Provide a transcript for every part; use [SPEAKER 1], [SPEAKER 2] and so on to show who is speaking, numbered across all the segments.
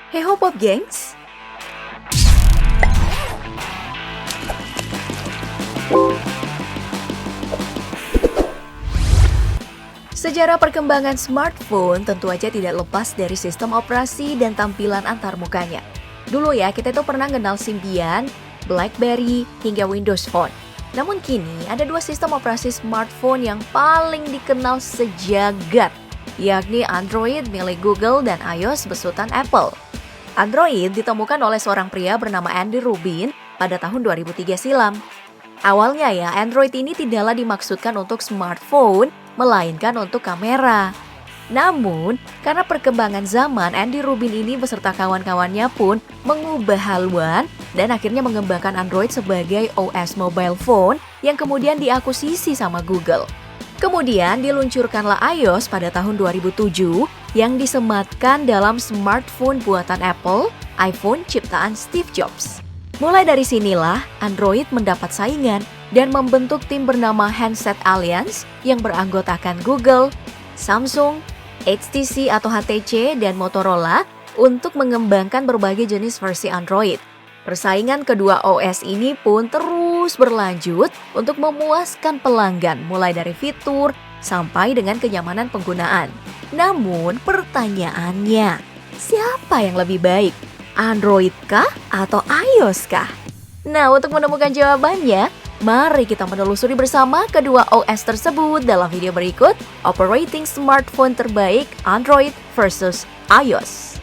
[SPEAKER 1] Hey ho Pop Gengs! Sejarah perkembangan smartphone tentu aja tidak lepas dari sistem operasi dan tampilan antarmukanya. Dulu ya, kita itu pernah kenal Symbian, BlackBerry, hingga Windows Phone. Namun kini ada dua sistem operasi smartphone yang paling dikenal sejagat, yakni Android milik Google dan iOS besutan Apple. Android ditemukan oleh seorang pria bernama Andy Rubin pada tahun 2003 silam. Awalnya ya, Android ini tidaklah dimaksudkan untuk smartphone, melainkan untuk kamera. Namun, karena perkembangan zaman, Andy Rubin ini beserta kawan-kawannya pun mengubah haluan dan akhirnya mengembangkan Android sebagai OS mobile phone yang kemudian diakuisisi sama Google. Kemudian diluncurkanlah iOS pada tahun 2007 yang disematkan dalam smartphone buatan Apple, iPhone ciptaan Steve Jobs. Mulai dari sinilah Android mendapat saingan dan membentuk tim bernama Handset Alliance yang beranggotakan Google, Samsung, HTC atau HTC, dan Motorola untuk mengembangkan berbagai jenis versi Android. Persaingan kedua OS ini pun terus berlanjut untuk memuaskan pelanggan mulai dari fitur sampai dengan kenyamanan penggunaan. Namun pertanyaannya, siapa yang lebih baik? Android kah atau iOS kah? Nah, untuk menemukan jawabannya, mari kita menelusuri bersama kedua OS tersebut dalam video berikut, operating smartphone terbaik Android versus iOS.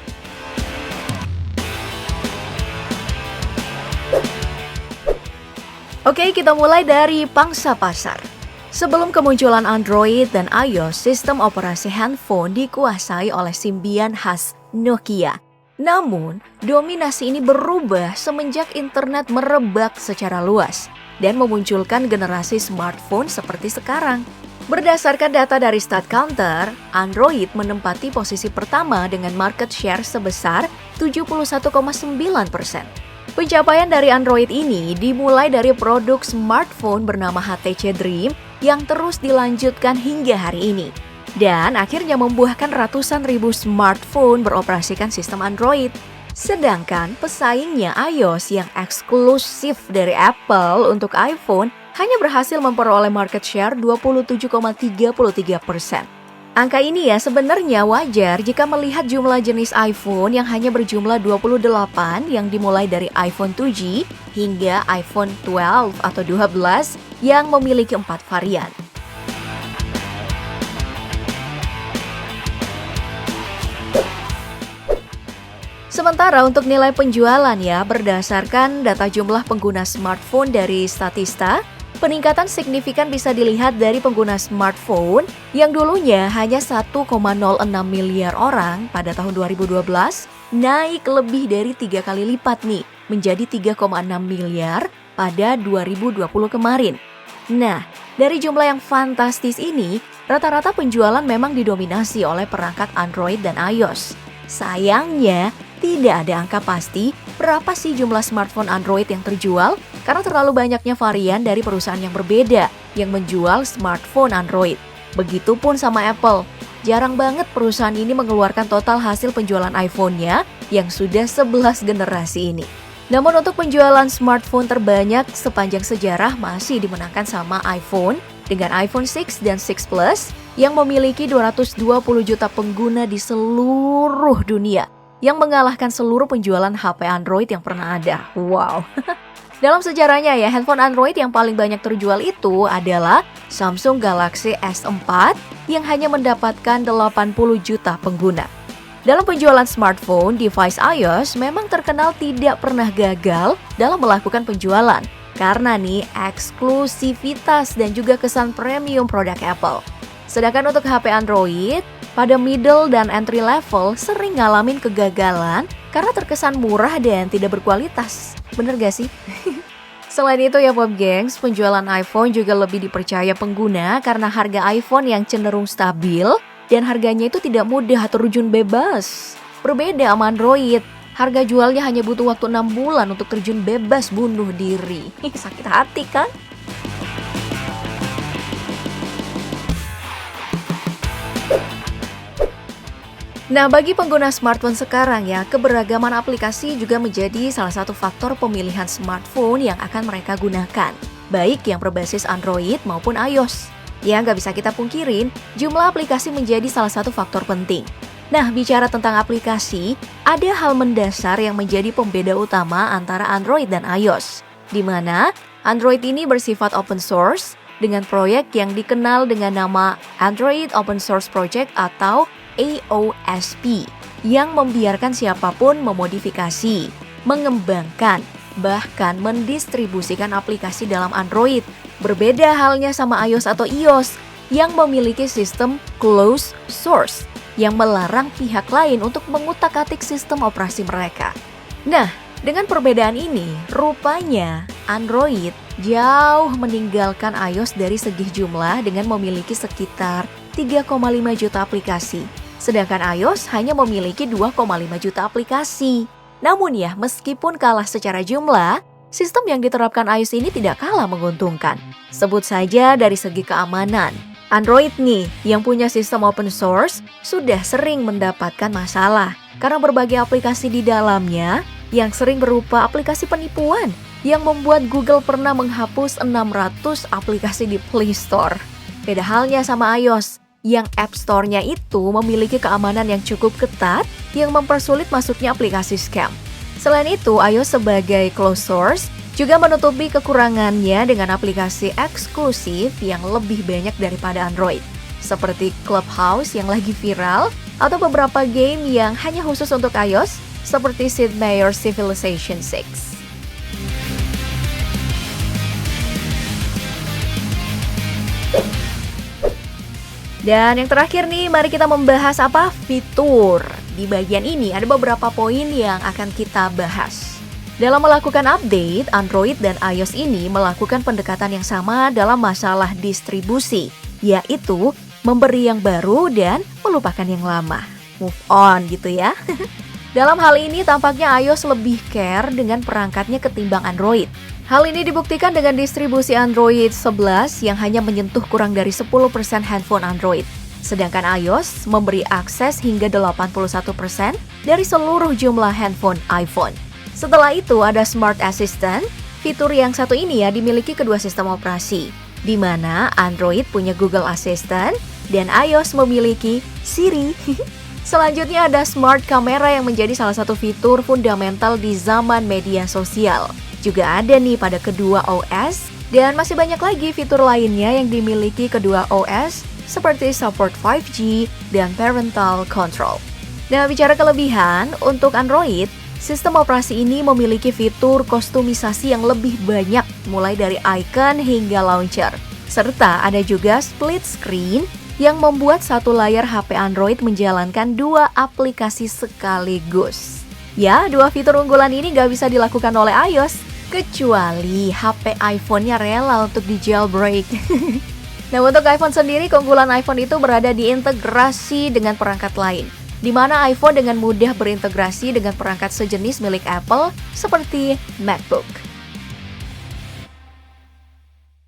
[SPEAKER 1] Oke, kita mulai dari pangsa pasar. Sebelum kemunculan Android dan iOS, sistem operasi handphone dikuasai oleh Symbian khas Nokia. Namun, dominasi ini berubah semenjak internet merebak secara luas dan memunculkan generasi smartphone seperti sekarang. Berdasarkan data dari StatCounter, Android menempati posisi pertama dengan market share sebesar 71,9%. Pencapaian dari Android ini dimulai dari produk smartphone bernama HTC Dream yang terus dilanjutkan hingga hari ini. Dan akhirnya membuahkan ratusan ribu smartphone beroperasikan sistem Android. Sedangkan pesaingnya iOS yang eksklusif dari Apple untuk iPhone hanya berhasil memperoleh market share 27,33%. Angka ini ya sebenarnya wajar jika melihat jumlah jenis iPhone yang hanya berjumlah 28 yang dimulai dari iPhone 2G hingga iPhone 12 atau 12 yang memiliki 4 varian. Sementara untuk nilai penjualan ya, berdasarkan data jumlah pengguna smartphone dari Statista, peningkatan signifikan bisa dilihat dari pengguna smartphone yang dulunya hanya 1,06 miliar orang pada tahun 2012, naik lebih dari 3 kali lipat nih, menjadi 3,6 miliar pada 2020 kemarin. Nah, dari jumlah yang fantastis ini, rata-rata penjualan memang didominasi oleh perangkat Android dan iOS. Sayangnya, tidak ada angka pasti berapa sih jumlah smartphone Android yang terjual karena terlalu banyaknya varian dari perusahaan yang berbeda yang menjual smartphone Android. Begitupun sama Apple. Jarang banget perusahaan ini mengeluarkan total hasil penjualan iPhone-nya yang sudah 11 generasi ini. Namun untuk penjualan smartphone terbanyak sepanjang sejarah masih dimenangkan sama iPhone dengan iPhone 6 dan 6 Plus yang memiliki 220 juta pengguna di seluruh dunia, yang mengalahkan seluruh penjualan HP Android yang pernah ada. Wow. Dalam sejarahnya ya, handphone Android yang paling banyak terjual itu adalah Samsung Galaxy S4 yang hanya mendapatkan 80 juta pengguna. Dalam penjualan smartphone, device iOS memang terkenal tidak pernah gagal dalam melakukan penjualan karena nih eksklusivitas dan juga kesan premium produk Apple. Sedangkan untuk HP Android, pada middle dan entry level sering ngalamin kegagalan karena terkesan murah dan tidak berkualitas. Bener gak sih? Selain itu ya Pop Gengs, penjualan iPhone juga lebih dipercaya pengguna karena harga iPhone yang cenderung stabil dan harganya itu tidak mudah terjun bebas. Berbeda sama Android, harga jualnya hanya butuh waktu 6 bulan untuk terjun bebas bunuh diri. Sakit hati kan? Nah, bagi pengguna smartphone sekarang ya, keberagaman aplikasi juga menjadi salah satu faktor pemilihan smartphone yang akan mereka gunakan, baik yang berbasis Android maupun iOS. Ya, nggak bisa kita pungkirin, jumlah aplikasi menjadi salah satu faktor penting. Nah, bicara tentang aplikasi, ada hal mendasar yang menjadi pembeda utama antara Android dan iOS, di mana Android ini bersifat open source dengan proyek yang dikenal dengan nama Android Open Source Project atau AOSP, yang membiarkan siapapun memodifikasi, mengembangkan, bahkan mendistribusikan aplikasi dalam Android. Berbeda halnya sama iOS atau iOS yang memiliki sistem closed source yang melarang pihak lain untuk mengutak-atik sistem operasi mereka. Nah, dengan perbedaan ini, rupanya Android jauh meninggalkan iOS dari segi jumlah dengan memiliki sekitar 3,5 juta aplikasi. Sedangkan iOS hanya memiliki 2,5 juta aplikasi. Namun ya, meskipun kalah secara jumlah, sistem yang diterapkan iOS ini tidak kalah menguntungkan. Sebut saja dari segi keamanan. Android nih, yang punya sistem open source, sudah sering mendapatkan masalah karena berbagai aplikasi di dalamnya yang sering berupa aplikasi penipuan yang membuat Google pernah menghapus 600 aplikasi di Play Store. Beda halnya sama iOS, yang App Store-nya itu memiliki keamanan yang cukup ketat yang mempersulit masuknya aplikasi scam. Selain itu, iOS sebagai closed source juga menutupi kekurangannya dengan aplikasi eksklusif yang lebih banyak daripada Android, seperti Clubhouse yang lagi viral atau beberapa game yang hanya khusus untuk iOS, seperti Sid Meier's Civilization VI. Dan yang terakhir nih, mari kita membahas apa? Fitur. Di bagian ini ada beberapa poin yang akan kita bahas. Dalam melakukan update, Android dan iOS ini melakukan pendekatan yang sama dalam masalah distribusi, yaitu memberi yang baru dan melupakan yang lama. Move on gitu ya. Dalam hal ini tampaknya iOS lebih care dengan perangkatnya ketimbang Android. Hal ini dibuktikan dengan distribusi Android 11 yang hanya menyentuh kurang dari 10% handphone Android. Sedangkan iOS memberi akses hingga 81% dari seluruh jumlah handphone iPhone. Setelah itu ada Smart Assistant, fitur yang satu ini ya dimiliki kedua sistem operasi, di mana Android punya Google Assistant dan iOS memiliki Siri. Selanjutnya ada Smart Camera yang menjadi salah satu fitur fundamental di zaman media sosial. Juga ada nih pada kedua OS, dan masih banyak lagi fitur lainnya yang dimiliki kedua OS seperti support 5G dan parental control. Nah, bicara kelebihan, untuk Android, sistem operasi ini memiliki fitur kostumisasi yang lebih banyak, mulai dari icon hingga launcher. Serta ada juga split screen yang membuat satu layar HP Android menjalankan dua aplikasi sekaligus. Ya, dua fitur unggulan ini gak bisa dilakukan oleh iOS, kecuali HP iPhone-nya rela untuk di jailbreak. Nah, untuk iPhone sendiri, keunggulan iPhone itu berada di integrasi dengan perangkat lain, di mana iPhone dengan mudah berintegrasi dengan perangkat sejenis milik Apple seperti MacBook.